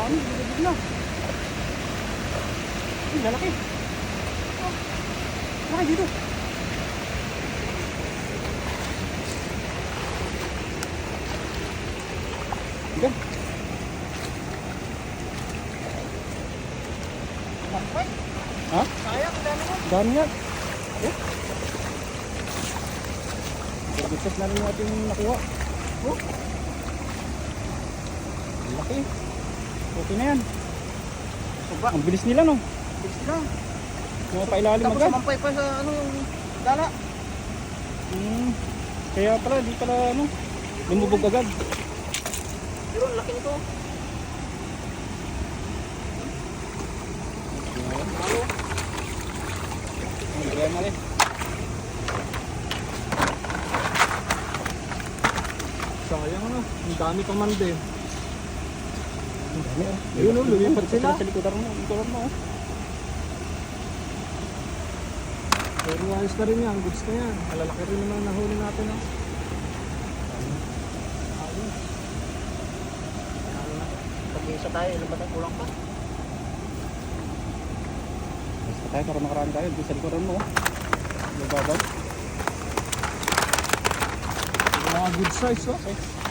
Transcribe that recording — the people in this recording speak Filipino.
dami, bilibig na. Ay, lalaki. Oh, lalaki dito. Diba? Bakit? Ha? Sayang, dami mo. Dami nga. Eh? Pagkisip na rin natin nakuha. Oh. Ang laki. Okay na yan. Soba. Ang bilis nila no. Bilis lang. Mga pailalim Tapos agad. sumampay pa sa ano yung dala. Kaya pala, di pala ano. Lumubog agad. Pero ang laki nito. Kaya mali. Sayang ano. Ang dami pa man din. Ang dami oh. Yun, oh, lumipat sila. Sa likodan mo. Likodan mo oh. Pero ayos na rin yan. Goods na yan. Malalaki rin naman ang nahuli natin. Oh. Pag-isa tayo. Ilan ba tayo? Kulang pa? Basta tayo para makaraan tayo. Di sa likodan mo oh. Nababaw. Mga good size. Oh. Okay.